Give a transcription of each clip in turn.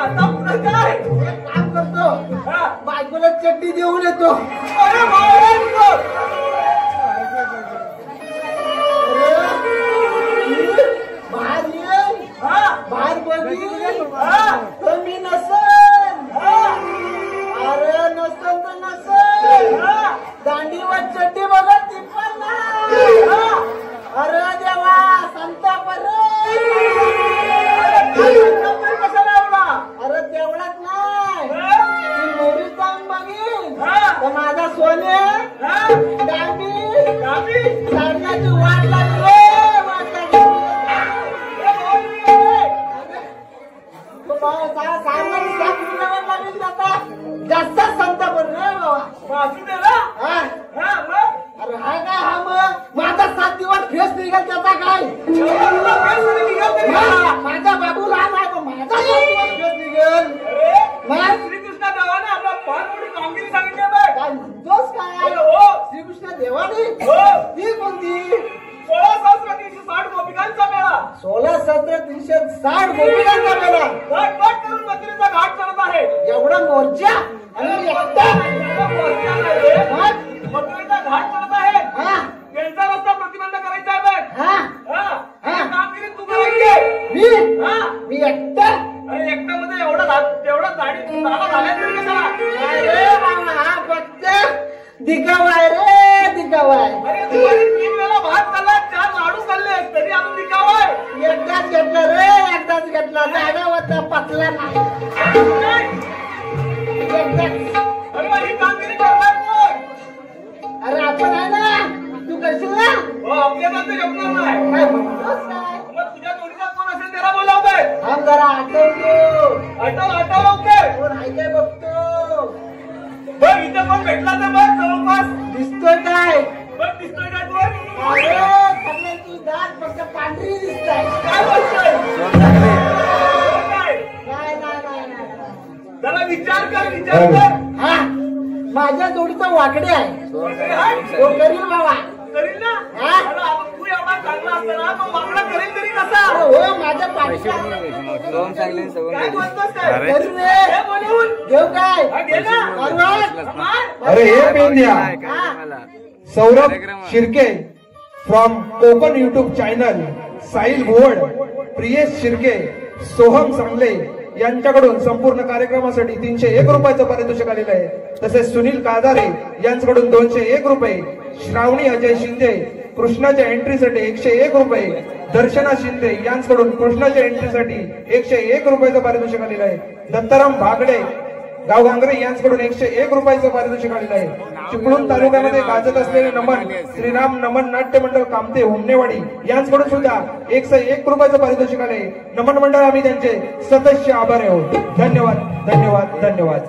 आता पुढे काय एक काम करतो बायकोला चड्डी देऊन येतो. अरे बाहेर ये बाहेर बघी मी नसेल. अरे नसेल तर नसेल दांडीवर चड्डी बघत ती पण नाही. अरे देवा संताप कशाला एवढा. अरे तेवढाच नाही ती मोरी जाऊन बघीन तर माझा सोने साडण्याची वाट लागली. जास्त संताप अरे हाय काय हा मग माझा 7 दिवस फेस निघाल त्याचा काय. माझा बाबू लहान आहे पण माझा 7 दिवस फेस निघेल. श्रीकृष्ण देवाने आपला फार मोठी कामगिरी सांगितली आहे. काय म्हणतोस काय. श्रीकृष्ण देवाने ती कोणती 16,360 गोपिकांचा मेळा. 16,360 गोपिकांचा मेळा घाट करून मंदिराचा घाट चढत आहे. एवढा मोर्चा आणि मथुरेचा घाट चढत आहे. त्यांचा रस्ता प्रतिबंध करायचा आहे बघ. कामगिरी तू करायची. मी एकटा. अरे एकटा मध्ये एवढा दाढी झाल्या तरी कशाला. हा फक्त दिखावा आहे रे दिखावा आहे. अरे तू 3 वेळा भात खाल्ला 4 लाडू खाल्ले तरी अजून दिखावा आहे. एकदाच घेतला रे एकदाच घेतला. दादा होता पतला नाही. अरे ही कामगिरी करणार कोण. अरे आपण आहे ना तू करशील ना. हो आपल्याला तर जमणार नाही. काय म्हणतोस काय. मग तुझ्या जोडीचा कोण असेल त्याला बोलावतोय. थांब जरा आठव लवकर. कोण आहे काय बघतो. बघ इथं कोण भेटला तर बघ जवळपास. दिसतोय काय. बघ दिसतोय काय तू. अरे सगळ्यांची दात फक्त पांढरी दिसताय. काय बोलतोय. नाही जरा विचार कर. हा माझ्या जोडीचा वाकडे आहे. तो करील बाबा. करील ना. तू एवढा चांगला असताना तो वाकडा करेल तरी कसा. हो माझ्या पाठीशी काय बोलतोस काय. घेऊ काय. अरे हे पेन द्या. Saurabh Shirke from Konkan YouTube channel. Sahil Bhuvad, Priyesh Shirke, Soham सांगले यांच्याकडून संपूर्ण कार्यक्रमासाठी 301 रुपयाचं पारितोषिक आलेलं आहे. तसेच सुनील कादारे यांच्याकडून 201 रुपये. श्रावणी अजय शिंदे कृष्णाच्या एंट्रीसाठी 101 रुपये. दर्शना शिंदे यांच्याकडून कृष्णाच्या एंट्रीसाठी 101 रुपयाचं पारितोषिक आलेलं आहे. दत्ताराम भागडे गाव गांगरे यांच्याकडून 101 रुपयाचं पारितोषिक आलेलं आहे. चिपळूण तालुक्यामध्ये गाजत असलेले नमन श्रीराम नमन नाट्य मंडळ कामते हुमनेवाडी यांच्याकडून सुद्धा 101 रुपयाचं पारितोषिक आले. नमन मंडळ आम्ही त्यांचे सदस्य आभारी आहोत. धन्यवाद धन्यवाद धन्यवाद.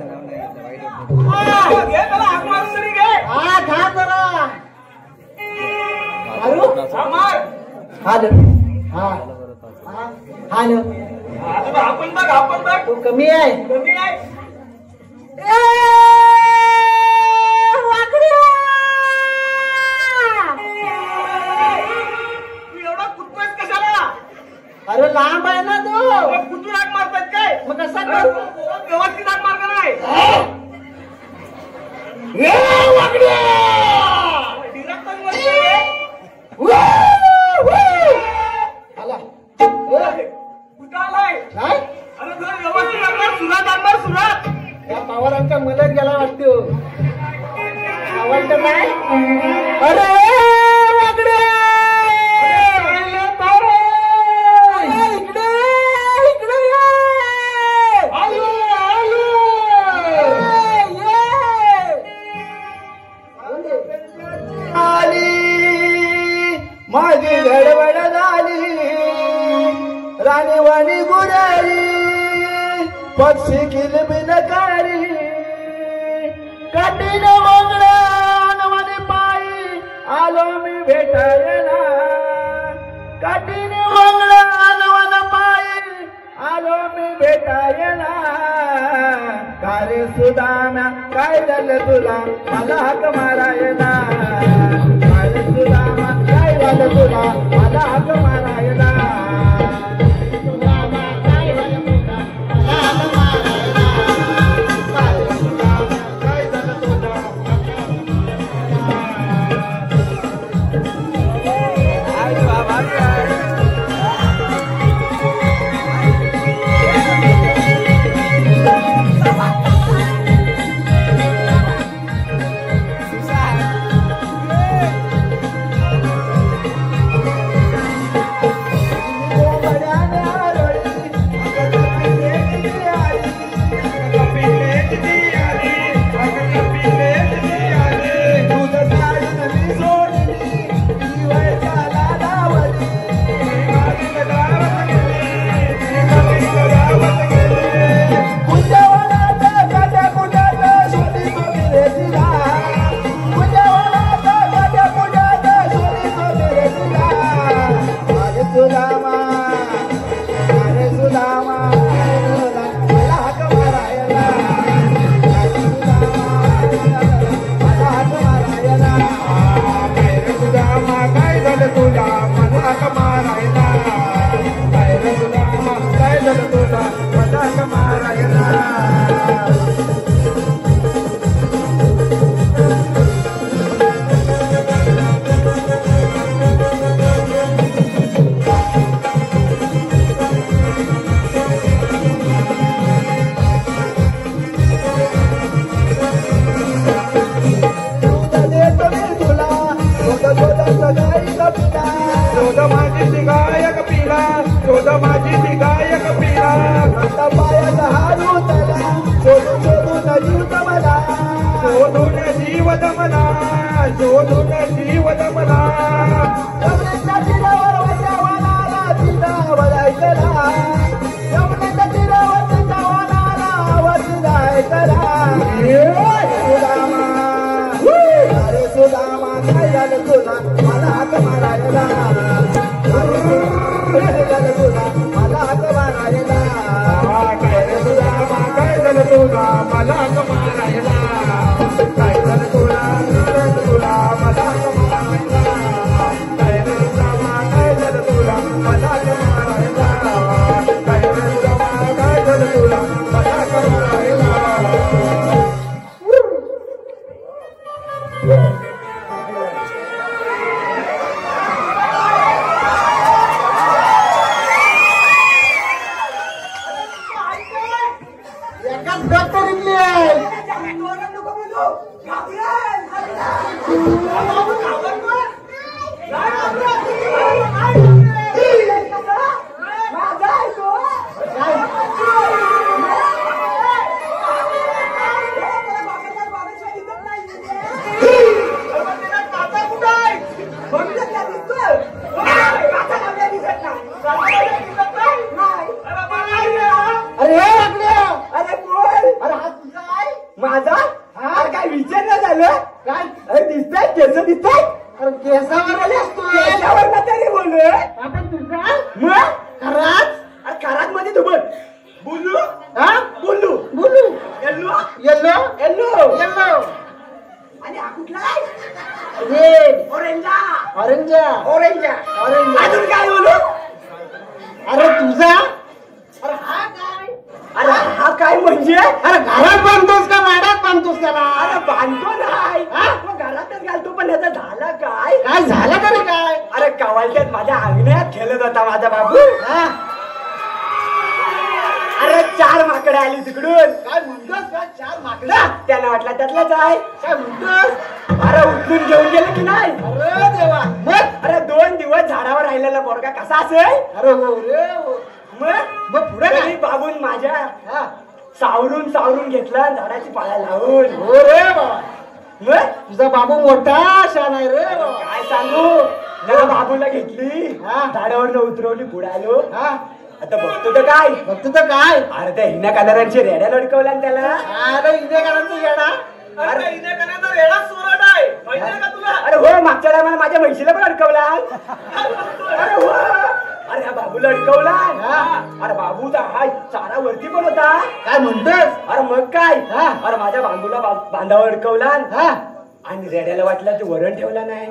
आपण कमी आहे. एवढा कुठतोय कशाला. अरे लांब आहे ना तो. कुठून आग मारतात काय. मग कसा व्यवस्थित आग मार्ग नाही. कुठं आलाय. अरे जर व्यवस्थित लागणार सुरात आणणार सुरात. या पवारांचा मलत गेला वाटतो. आवडतं नाही. अरे वाकडे इकडे इकडे आलो आलो आली माझी धडवड झाली. राणीवाणी गुरारी पक्षी किलबिलकारी. काठीने वगळ्याने पायी आलो मी भेटायला. काठीने वगळ्याने पायी आलो मी भेटायला. कारे सुदाम्या काय झालं तुला मला हाक मारायला. कारे सुदामा काय झालं तुला मला हाक मारायला. सुदामा काय झालं तुला मला हाक मारायला. झालं तुला मजाक मारायला शोध माझी गायक पिला शोध माझी गायक पिला आता पायात हारू तला शोधून शोधून जीव दमला शोधून जीव दमला शोधून जीव दमला यमुनेच्या तीरावर वनाला तीरावर ऐकला यमुनेच्या तीरावर वनाला आवाज ऐकला सुदामा अरे सुदामा काय झालं तुला मला हात मारायला काय झालं तुला मला हात मारायला काय रे सुदामा काय झालं तुला मला हात मारायला काय झालं तुला मला हात मारायला काय रे सुदामा काय झालं तुला मला हात मारायला काय रे सुदामा काय झालं तुला मला हात मारायला अरे तुझा अरे हा काय म्हणजे अरे घरात बांधतोस का वाड्यात बांधतोस त्याला अरे बांधतो नाही मग घरातच घालतो पण याचा झाला काय काय झालं का रे काय अरे कवालक्यात माझ्या अंगण्यात खेळत होता माझा बाबू अरे 4 माकडे आली तिकडून काय म्हणतोस का 4 माकडं त्याला वाटलं त्यातलाच आहे काय म्हणतोस अरे उचलून घेऊन गेले की नाही अरे देवा मग अरे 2 दिवस झाडावर राहिलेला पोरगा कसा असेल अरे हो रे मग पुढे बाबून माझ्या सावरून सावरून घेतला झाडाची पाया लावून हो रे बाबा मग तुझा बाबू मोठा शान आहे रे काय सांगू त्याला बाबूला घेतली झाडावर उतरवली पुढे आलो आता बघतो तर काय अरे त्या हिना कलरांची रेड्या लडकवल्या त्याला अरे हिना कलरचा रेडा अरे हिने कण्याचा रेडा सोरट आहे माहिती का तुला अरे हो मागच्या टायमाला माझ्या म्हशीला पण अडकवला अरे हो अरे हा बाबूला अडकवला अरे बाबूचा हा चारा वरती पण होता काय म्हणतोस अरे मग काय अरे माझ्या बांबूला बांधावर अडकवला आणि रेड्याला वाटलं ते वरण ठेवला नाही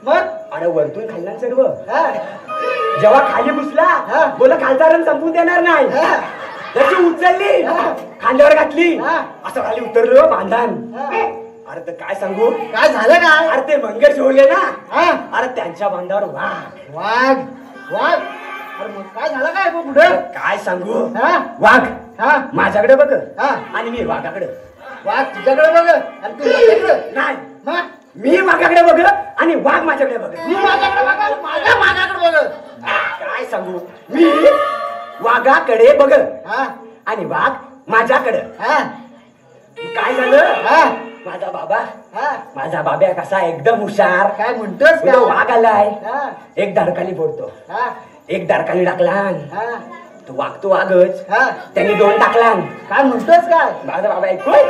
मग अरे वरतून खाल्ला सर्व जेव्हा खाली घुसला बोला खालचा रंग संपून देणार नाही त्याची उचलली खांद्यावर घातली असं खाली उतरलो बांधान अरे तर काय सांगू काय झालं काय अरे ते मंगेश होले ना अरे त्यांच्या बांधावर वाघ वाघ वाघ अरे मग काय झालं काय पुढे काय सांगू वाघ माझ्याकडे बघ आणि मी वाघाकडे वाघ तुझ्याकडे बघ आणि तू माझ्याकडे नाही मी वाघाकडे बघ आणि वाघ माझ्याकडे बघ मी माझ्याकडे बघ माझ्या वाघाकडे बघ काय सांगू मी वाघाकडे बघ आणि वाघ माझ्याकडे काय झालं माझा बाब्या कसा एकदम हुशार काय म्हणतोस वाघ आलाय एक धडकाली फोडतो एक धडकाली टाकला तो वाघ तो वाघच त्यांनी 2 टाकला काय म्हणतोस काय माझा बाबा ऐकतोय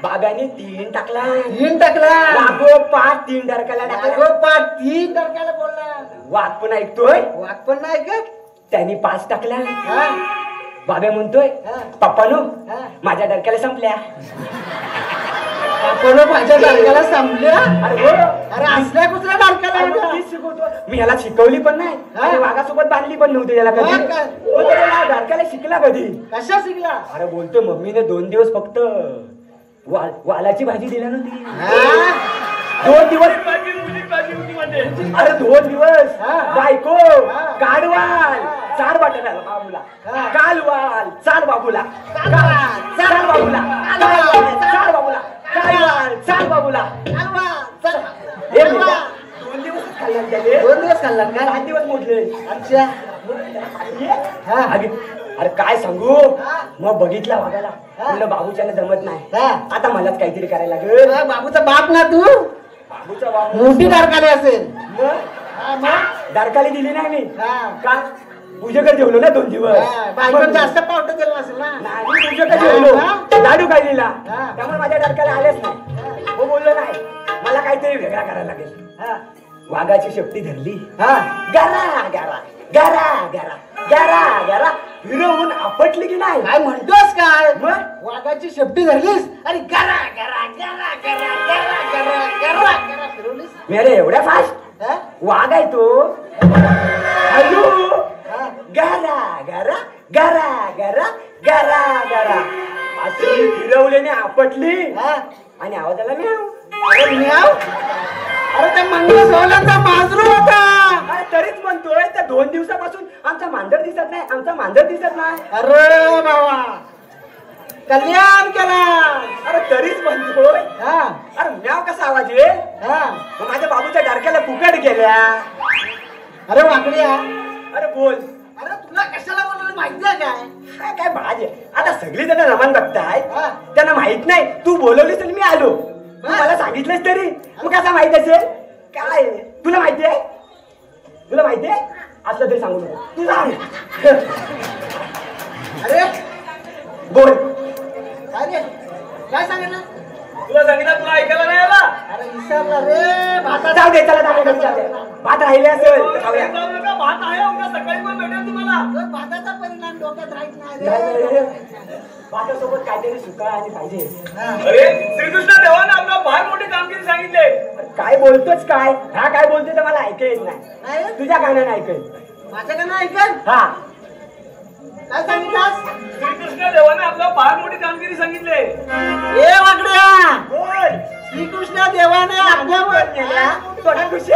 बाब्याने 3 टाकला लागोपाठ 3 धडकाला लागोपाठ 3 धडकाला बोलला वाघ पण ऐकतोय वाघ पण नाही ऐकत त्यांनी 5 टाकला बाब्या म्हणतोय पप्पानो माझ्या डरक्याला संपल्या आपण माझ्या डालक्याला संपल्या. अरे असल्या कुठल्या डालक्याला शिकवतो मी. याला शिकवली पण नाही आणि वाघासोबत बांधली पण नव्हती याला कधी. डालक्याला शिकला कधी? कशा शिकला? अरे बोलतो मम्मीने 2 दिवस फक्त वालाची भाजी दिल्या नव्हती. 2 दिवस अरे 2 दिवस बायको काढवाल 4 वाटायला बाबूला कालवाल 4 बाबूला 4 बाबूला 4 बाबूला कालवाल 4 बाबूला 2 दिवस खाल्ला. 2 दिवस खाल्ला का? 8 दिवस मोडले. अच्छा. अरे काय सांगू मग बघितला वागायला म्हणलं बाबूच्याला जमत नाही आता मलाच काहीतरी करायला लागेल. बाबूचा बाप ना तू? बाबूचा बाप मोठी दारकाली असेल. दारकाली दिली नाही मी का? पूजेकडे जेवलो ना 2 दिवस. जास्त पावट दिलं नसेल ना? नाही पूजेकडे जेवलो लाडू काय दिला त्यामुळे माझ्या दारकाला आलेच नाही. हो बोललो नाही मला काहीतरी वेगळा करायला लागेल. वाघाची शेपटी धरली गरा गरा गरा गरा गरा गरा फिरवून आपटली की नाही? काय म्हणतोस काय? मग वाघाची शेपटी धरलीस आणि गरा गरा गरा गरा गरा गरा गरा गरा फिरवलीस. मेरे एवढ्या फास्ट वाघ आहे तो. हॅलो गरा गरा गरा गरा गरा गरा अशी फिरवल्याने आपटली आणि आवाज आला म्याव. अरे म्याव? अरे त्या मंगळसोलाचा मांजरू होता. तरीच म्हणतोय त्या 2 दिवसापासून आमचा मांजर दिसत नाही आमचा मांजर दिसत नाही. अरे बाबा कल्याण केला. अरे तरीच म्हणतोय अरे म्याव कसा आवाज येईल? माझ्या बाबूच्या डारक्याला फुकट गेल्या. अरे वाकड्या अरे बोल. अरे तुला कशाला बोलवलं माहिती आहे काय? काय भाजी आता सगळी जण रमान बघताय त्यांना माहित नाही तू बोलवलीस आणि मी आलो. मला सांगितलंच तरी मग कसा माहित असेल? काय तुला माहिती आहे? तुला माहिती आहे असलं तरी सांगू नको तू सांग. अरे बोल काय रे काय सांगितलं? तुला सांगितलं तुला ऐकायला नाही आला? अरे विसरला रे. भात जाऊ दे चला भात राहिले असेल भात आहे उद्या सकाळी पण भेटेल तुम्हाला. भाताचा परिणाम डोक्यात राहत नाही. भातासोबत काहीतरी सुका आणि पाहिजे. अरे श्रीकृष्ण देवाने आपला फार मोठी कामगिरी सांगितले. काय बोलतोच काय? हा काय बोलतोय तर मला ऐकायला येत नाही. तुझ्या कानाने ऐकेल. माझ्या कानाने ऐकेल? हा काय सांगितलं? श्रीकृष्ण देवाने आपला फार मोठी कामगिरी सांगितले. ए वाकड्या बोल. श्रीकृष्ण देवाने आपल्यावर केला थोडा खुशी.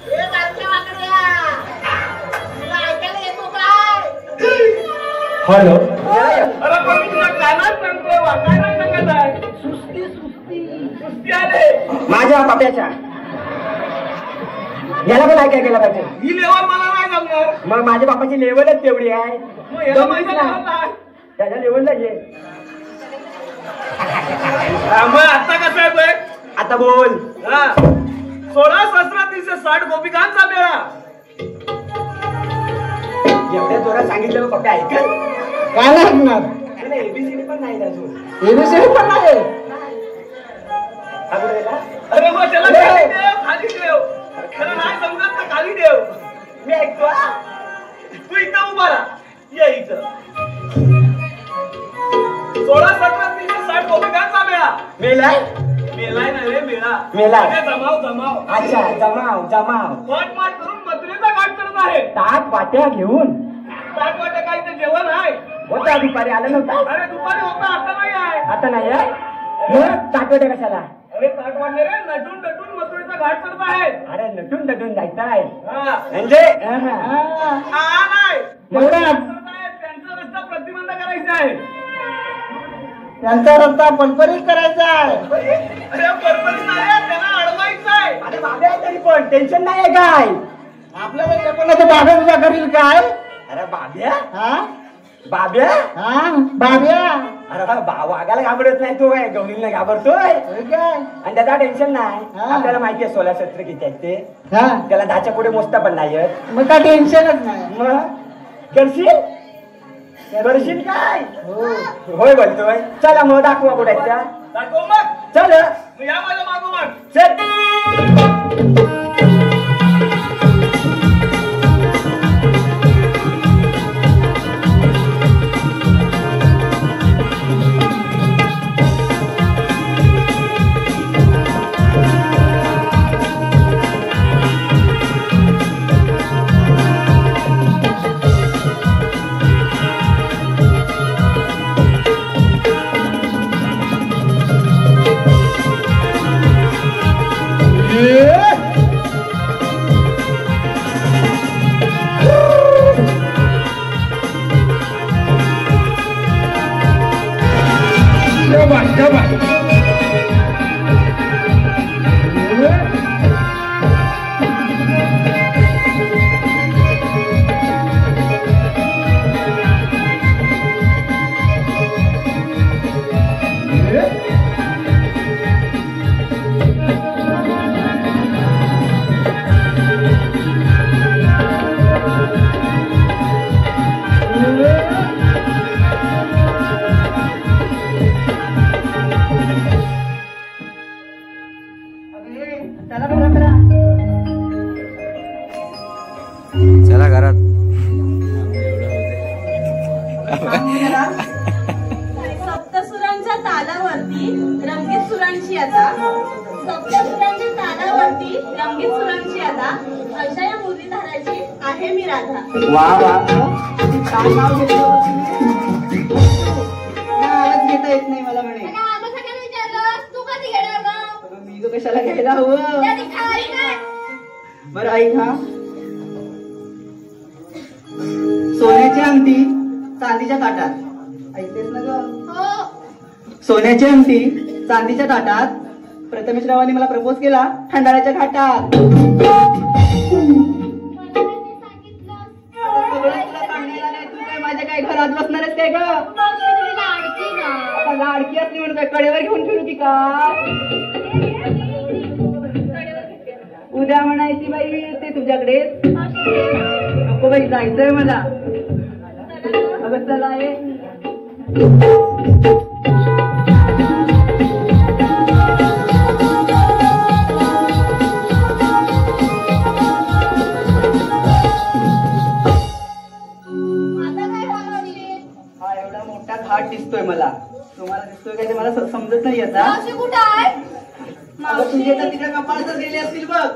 ए बारक्या वाकड्या तुला ऐकायला येतो काय? हॅलो. अरे पण तुला कानात सांगतोय काय नाही सांगत आहे? सुस्ती सुस्ती सुस्ती आले माझ्या बाप्याच्या. याला पण ऐकाय केला पाहिजे. ही लेवल मला नाही जमणार. मग माझ्या बापाची लेवलच तेवढी आहे. मग याला माहिती नाही त्याच्या लेवलला ये. मग आता कसं आहे बघ? आता बोल. 16,360 गोपिकांचा मेळा. एवढ्या जोरात सांगितलं मग पप्पा ऐकल काय लागणार? एबीसीडी पण नाही अजून. एबीसीडी पण नाही. अरे मग त्याला खाली ठेव खाली ठेव. त्याला नाही समजत तर खाली ठेव. मी ऐकतो. तू इथं उभा राहा. ये इथं. 16,360 गोपिकांचा मेळा. मेलाय मेलाय ना रे मेळा. मेला जमाव जमाव. अच्छा जमाव जमाव. पाठ करून मथुरेचा घाट करत आहे. ताट वाट्या घेऊन. ताट वाट्या काय ते जेवण आहे? होता दुपारी आला नव्हता. अरे दुपारी होता आता नाही आहे. आता नाही आहे. मग ताट वाट्या कशाला? अरे ताट वाटले रे नटून नटून मथुरेचा घाट करत आहे. अरे नटून नटून जायचं आहे म्हणजे नाही त्यांचा रस्ता प्रतिबंध करायचा आहे. त्यांचा रस्ता पलपरीत करायचा आहे. अरे परपरी नाही त्यांना अडवायचं आहे. अरे बाबा आहे तरी पण टेन्शन नाही आहे काय? आपल्याला कोणाचं बाब्या तुझ्या करील काय? अरे बाब्या हा बाब्या हा बाब्या. अरे वाघाला घाबरत नाही तो काय गौरीला घाबरतोय आणि त्याचा टेन्शन नाही. आपल्याला माहिती आहे 16 सत्र किती आहेत ते. त्याला 10च्या पुढे मोजता पण नाही. मग काय टेन्शनच नाही. मग करशील करशील काय? होय बोलतोय. चला मग दाखवा कुठे दाखव मग. चल या माझ्या मागोमाग चल. चला घरात. सप्तसुरांच्या तालावरती रंगीत सुरांची आता, सप्तसुरांच्या तालावरती रंगीत सुरांची आता, अशा या मुरलीधराची आहे मी राधा. वा वा, काय नाव घेतलं आवाज घेता येत नाही मला म्हणे. तू कधी घेणार गाव? मी तो कशाला घ्यायला हवं. बरं ऐक हा, सोन्याची अंगठी चांदीच्या ताटात, ऐकतेस ना ग? सोन्याची अंगठी चांदीच्या ताटात, प्रथमेशरावांनी मला प्रपोज केला खंडाळ्याच्या घाटात. तू काय माझ्या काय घरात बसणारच काय ग? आता लाडकी असली म्हणून काय कडेवर घेऊन फिरू की का? उद्या म्हणायची बाई येते तुझ्याकडे. नको बाई, जायचंय मला. अगं चला ये. हा एवढा मोठा घाट दिसतोय मला. तुम्हाला दिसतोय काय ते मला समजत नाही आता. तुझे तर तिच्या कपाळातच गेले असतील बघ.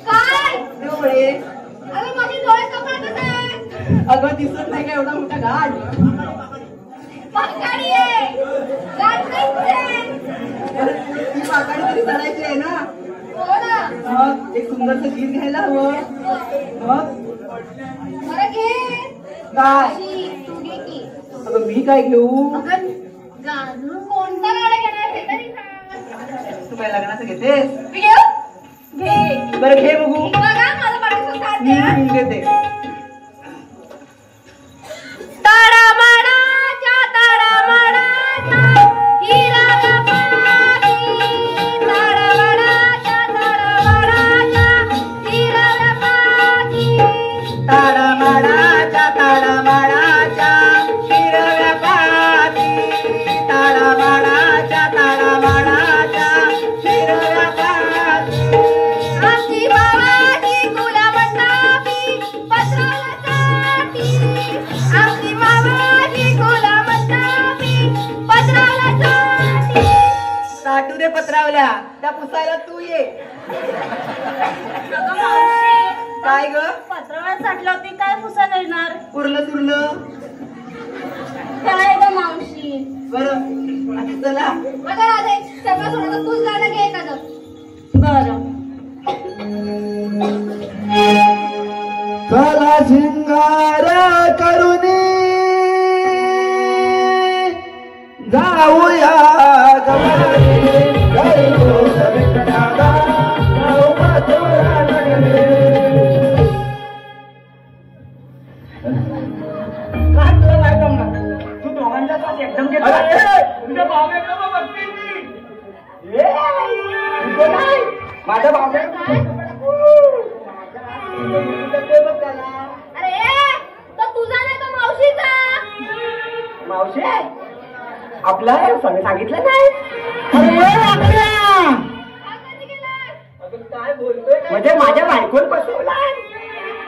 काय डोळे अगं माझे डोळे कपाळातच आहेत. अगं दिसत नाही का एवढा मोठा घाट? पाकाडी आहे, गाठ नाही कुठे. ती पाकाडी तरी चढायची आहे ना. हो ना. मग एक सुंदरचं गीत घ्यायला हवं. मग बरं घे. काय? तू घे की. अगं मी काय घेऊ? अगं गाणं कोणता गाणं घेणार हे तरी सांग. तू काय लग्नाचं घेतेस? मी घेऊ? घे. बरं घे बघू. बघा माझं पाठीचं साथ मी द्या. घेते. तारामाडाच्या तारामाडाच्या हिराला पाठी, तारामाडाच्या तारामाडाच्या हिराला पाठी. तारामाडाच्या तारामाडाच्या हिरव्या पाटी, तारामाडाच्या तारामाडाच्या हिरव्या पाटी. आमची मावाची गुलाबंदाबी पत्राला साठी, आमची मावाची गुलाबंदाबी पत्राला साठी. साठू दे पत्रावल्या, त्या पुसायला तू ये. अगं मावशी, काय ग? पत्रावळ्यात साठलं होती काय पुसायला येणार? उरलं सुरलं? काय ग मावशी? बरं आता चला. अगं राधे, सगळं सोडून तूच गाणं घे एखादं. बरं. चला शिंगार करुनी जाऊया तू दोघांच्या साथ एकदम तुझ्या बाबेकडे बघते मी. माझ्या बाबा अरे तो तुझा नाही तो मावशीचा. मावशी आपला सांगितलं नाही. काय बोलतोय म्हणजे माझ्या बायकोन बसवलाय.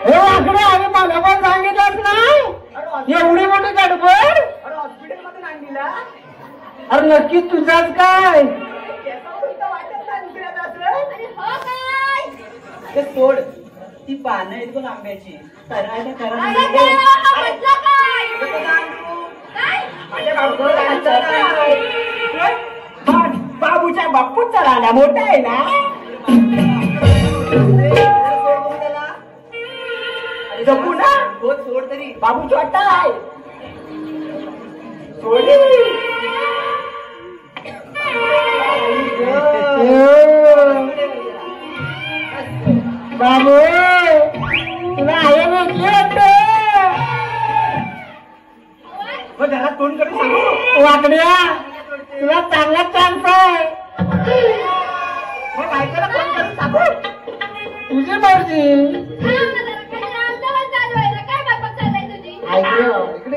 हे आकडे आम्ही मला पण सांगितलंच नाही. एवढी मोठी गडबड. हॉस्पिटल मध्ये आणलीला. अरे नक्की तुझाच काय? अरे हो काय? ते सोड. ती पानं आहेत बघ आंब्याची. करायला अरे काय हा म्हटलं काय? काय? बाबूच्या बापूचा राणा मोठा आहे ना. जपू ना. सोड तरी. बाबू छोटा आहे. सोड. बाबू तुला आई म्हटली मग घरात फोन करून सांगू वाकड्या तुला चांगला चान्स आहे. मग बायकोला फोन करून सांगू तुझी मर्जी.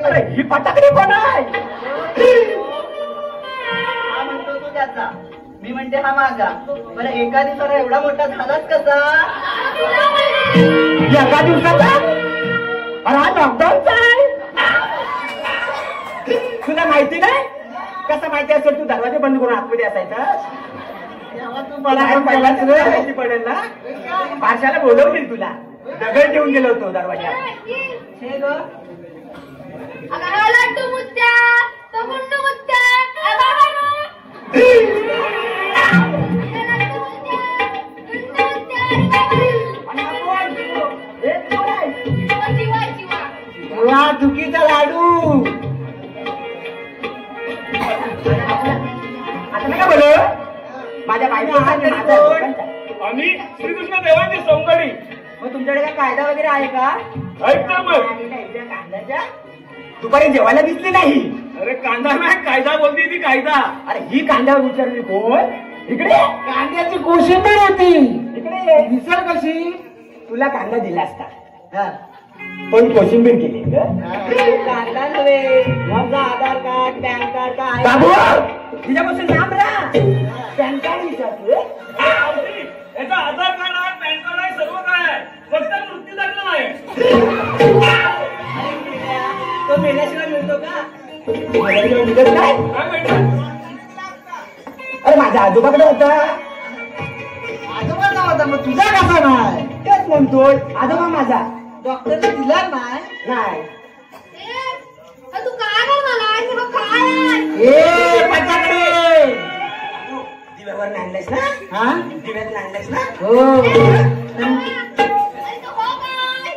अरे ही फटाकडी कोण आहे? हा म्हणतो तो त्याचा, मी म्हणते हा माझा. मला एका दिवसाला एवढा मोठा झालाच कसा? एका दिवसाचा? अरे हा लॉकडाऊनचा आहे. तुला माहिती नाही? कसं माहिती असेल? तू दरवाजे बंद करून आतमध्ये असायचा. पहिला तुला माहिती पडेल ना. भाषाला बोलवतील तुला. दगड ठेवून गेलो होतो दरवाज्यात. हे ग लड्डू मुत्या तो गुंडू मुत्या तुला चुकीचा लाडू. आता नका बोल. माझ्या बायकोचा आम्ही श्रीकृष्ण देवांची सौंदर्य. मग तुमच्याकडे काय कायदा वगैरे आहे का? ऐकता मग. कांद्याच्या दुपारी जेवायला दिसली नाही. अरे कांदा नाही कायदा बोलती ती कायदा. अरे ही कांद्यावर विचारली कोण? इकडे कांद्याची कोशिंबीर होती. इकडे विसर कशी? तुला कांदा दिला असता पण कोशिंबीर केली ग. कांदा नव्हे, माझा आधार कार्ड पॅन कार्ड काय बाबू तुझ्यापासून लांब राहा. पॅन कार्ड विचारतोय. याचा आधार कार्ड आहे पॅन कार्ड आहे सर्व काय आहे फक्त मृत्यू दाखला नाही. तो मेल्याशिवाय मिळतो का? निघत नाही. काय भेटत? अरे माझ्या आजोबाकडे होता. आजोबाचा होता मग तुझा कसा नाही? तेच म्हणतोय आजोबा माझा डॉक्टरने दिला नाही. नाही. तू काय मला काय ए पटाकडे दिव्यावर आणलंयस ना. हा? दिव्यात आणलंयस ना. हो.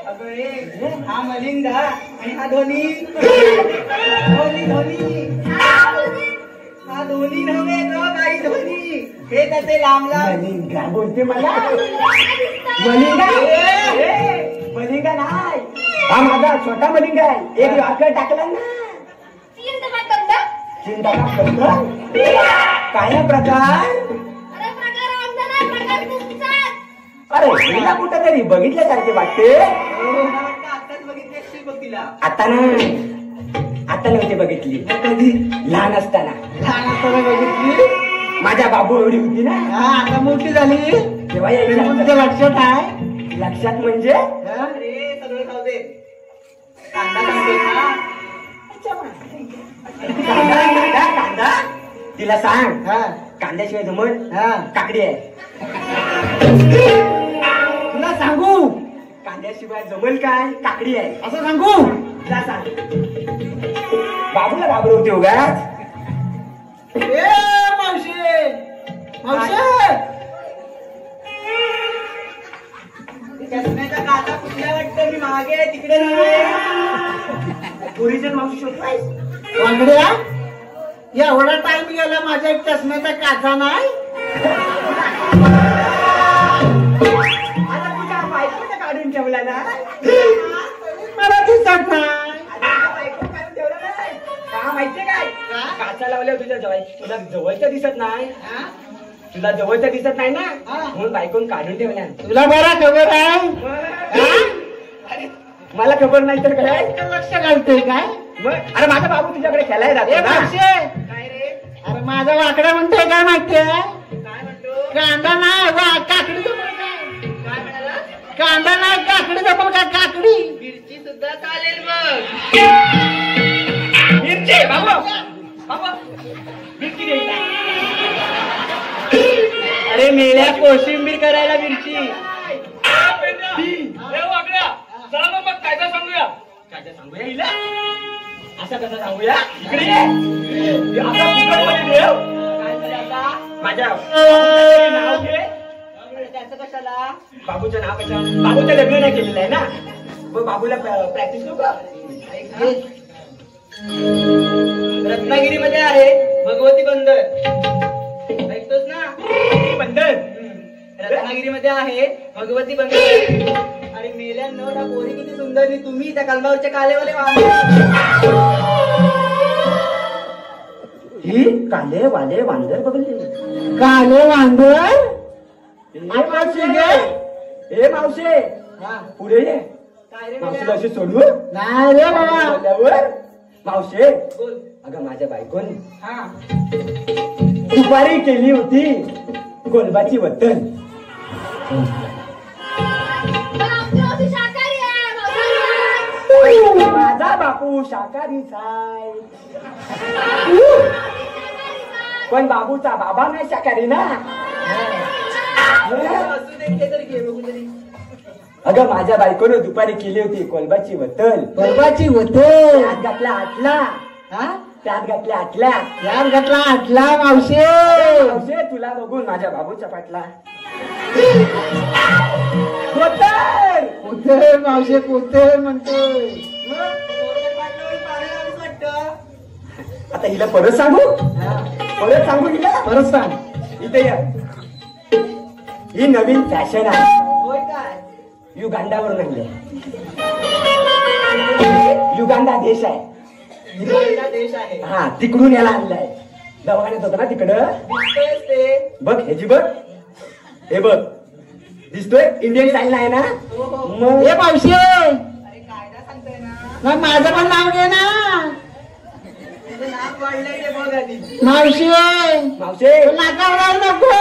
अगं रे, हा मलिंगा आणि हा धोनी. धोनी हा धोनी नव्हे तो काही धोनी. हे त्याचे लांब लांब मलिंगा बोलते मला. मलिंगा मलिंगा नाही. हा माझा छोटा मलिंगा आहे. एक रॉकेट टाकला ना. चिंता का करतो? काय प्रकार? अरे हिला कुठं तरी बघितल्यासारखे वाटते. आताच बघितली बघ तिला. आता नाही. आता नव्हती बघितली. कधी? लहान असताना. लहान असताना बघितली. माझ्या बाबू एवढी होती ना. हा आता मोठी झाली. तेव्हा तरी पण तुझ्या लक्षात आहे. लक्षात म्हणजे हा? अरे सगळं खाऊ दे. कांदा सांगते ना. कांदा कांदा तिला सांग. हा. कांद्याशिवाय जमल. हा. काकडी आहे. तुला सांगू कांद्याशिवाय जमल काय? काकडी आहे असं सांगू? तिला सांग. बाबूला घाबरवते उगाच. ए मावशी मावशी चष्म्याचा काचा कुठल्या वाटतं? मी मागे आहे तिकडे नव्हे. ओरिजिनल मावशी शोधलाय. वांगड्या एवढा टाइम गेला माझ्या एक चष्म्याचा काचा नाही. आता तुझ्या बायकोने काढून ठेवला ना. मला दिसत नाही. आता बायको काढून ठेवला नाही. का माहितीये काय? काचा लावल्यावर तुला जवळच्या दिसत नाही. तुला जवळच्या दिसत नाही ना म्हणून बायकोन काढून ठेवल्या. तुला बरा खबर आहे? मला खबर नाही तर काय? लक्ष घालतोय काय? मग अरे माझा बाबू तुझ्याकडे खेळायला ए जातो ना. मावशी काय रे? अरे माझा वाकडा म्हणतोय काय माहितीये? काय म्हणतो? कांदा नाही काकडी जमल काय? काय म्हणाला? कांदा नाही काकडी जमल काय? काकडी मिरची सुद्धा चालेल मग. मिरची बाबू बाबू मिरची घ्यायची. अरे मेल्या कोशिंबीर करायला मिरची. चला मग कायदा सांगूया. कायदा सांगूया हिला. असा कसा सांगूया? इकडे ये. आता फुकटमध्ये ठेव. काय झालं आता? माझ्या बाबूचं नाव घे. त्याचं कशाला? बाबूचं नाव कशा? बाबूचं लग्न नाही केलेलं आहे ना. मग बाबूला प्रॅक्टिस करू का? रत्नागिरीमध्ये आहे भगवती बंदर. ऐकतोस ना? बंधन रत्नागिरीमध्ये आहे भगवती बंधन. आणि मेल्यांनो त्या पोरी किती सुंदर. तुम्ही त्या कलमावरच्या कालेवाले ही काले वाले वांदर बघले. काले वांदर हे मावशे पुढे ये. मावशीला अशी सोडू नाही रे बाबा. मावशे अगं माझ्या बायकोन दुपारी केली होती गोलबाची वतन. माझा बापू शाकाहारीचा आहे. पण बाबूचा बाबा नाही शाकाहारी ना. अगं माझ्या बायकोनं दुपारी केली होती कोलबाची वतल. कोलबाची वतल त्यात घातला आटला. त्यात घातल्या आटल्या. त्यात घातला आटला. मावशे मावशे तुला बघून माझ्या बाबूचा पाटला. कोथळ मावशे कोथळ म्हणतोय. आता हिला परत सांगू. परत सांगू हिला. परत सांग. इथे या. ही नवीन फॅशन आहे. युगांडावरून आणले. युगांडा देश आहे. देश आहे. हा तिकडून याला आणलाय. दवाखान्यात होता ना तिकडं. बघ ह्याची बघ. हे बघ दिसतोय इंडियन स्टाईल आहे ना. मग हे मावशी कायदा सांगताय ना. माझं पण नाव घे ना. नाक वाढलंय ते बघ आधी. मावशी मावशी नाकावर नको.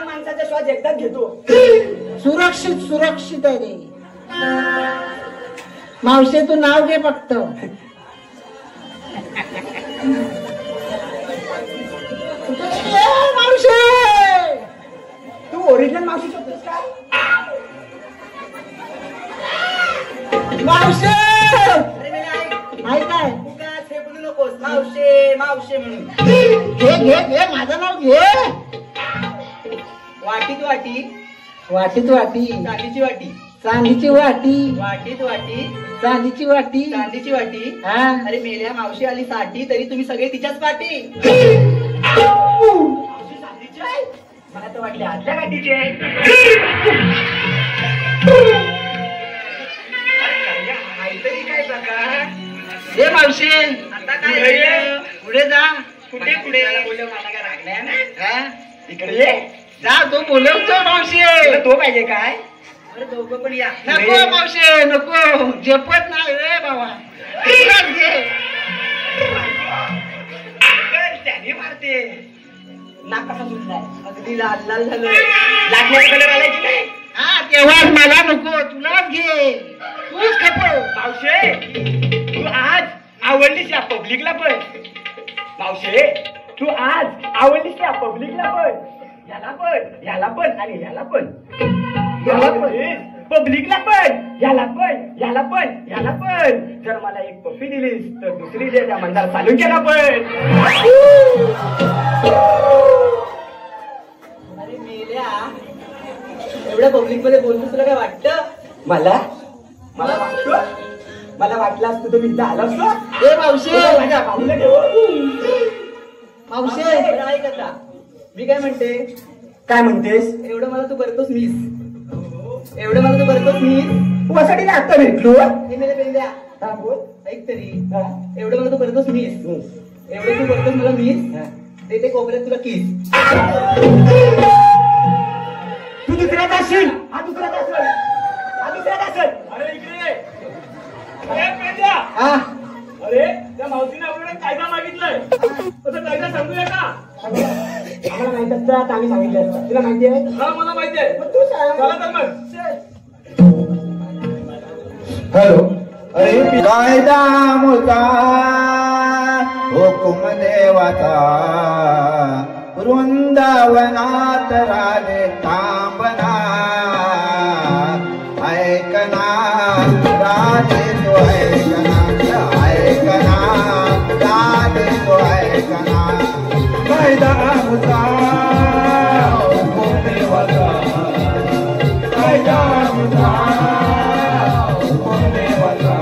माणसाचा श्वास एकदाच घेतो. सुरक्षित सुरक्षित आहे रे. मावशी तू नाव घे फक्त. मावशी तू ओरिजिनल मावशी शोधतोस का. मावशी माहित काय बोलू नकोस. मावशे मावशे म्हणून घे घे घे माझं नाव घे. वाटीत वाटी. वाटीत वाटी. चांदीची वाटी. चांदीची वाटी. वाटीत वाटी. चांदीची वाटी. चांदीची वाटी. हा अरे मेल्या मावशी आली साठी तरी तुम्ही सगळे तिच्याच पाठी. मला तर वाटले आतल्या गाठीचे. काहीतरी काय प्रकार. हे मावशी आता काय पुढे जा. कुठे पुढे बोलव मला काय रागलाय ना. इकडे ये. जा तो बोलवतो मावशी. तो पाहिजे काय. अरे दोघं पण या. नको मावशी नको. झेपत नाही रे बाबा. त्याने मारते. नाक कसा सुटलाय. अगदी लाल लाल झालं. लागण्याचा कलर आलाय की नाही. हा तेव्हा मला नको तुलाच घे. तूच खप. मावशे तू आज आवडलीस या पब्लिकला पण. मावशे तू आज आवडलीस या पब्लिकला पण. याला पण याला पण आणि याला पण. याला पण पब्लिकला पण. याला पण याला पण याला पण. जर मला एक पप्पी दिलीस तर दुसरी दे त्या मंदार चालून केला पण. अरे मेल्या एवढ्या पब्लिक मध्ये बोलतोस तुला काय वाटतं. मला मला वाटतं. मला वाटलं असतं तर मी इथं आलो असतो. ए मावशी माझ्या भाऊला ठेव. मावशी ऐक आता मी काय म्हणते. काय म्हणतेस. एवढं मला तू करतोस मिस. एवढं मला तू करतोस मिस. वासाठी ना आता भेटलो. हे मेल्या पेंद्या ऐक तरी. एवढं मला तू करतोस मिस. एवढं तू करतोस मला मिस. ते कोपऱ्यात तुला किस. तू दुसऱ्यात असशील. हा दुसऱ्यात असेल. हा दुसऱ्यात असेल. अरे इकडे अरे पेंड्या. अरे त्या मावशीने आपल्याला कायदा मागितलाय. तसं कायदा सांगूया का. आम्हाला माहित असतं आता आम्ही सांगितलं असतं. तुला माहिती आहे. हा मला माहिती आहे. तू सांग. चला तर मग. हॅलो. अरे कायदा मुका हुकुम देवाचा वृंदावनात राधे थांबना. ऐकना राधे तो ऐकना. ऐकना राधे तो ऐकना. कायदा मुका हुकुम देवाचा. कायदा मुका हुकुम देवाचा.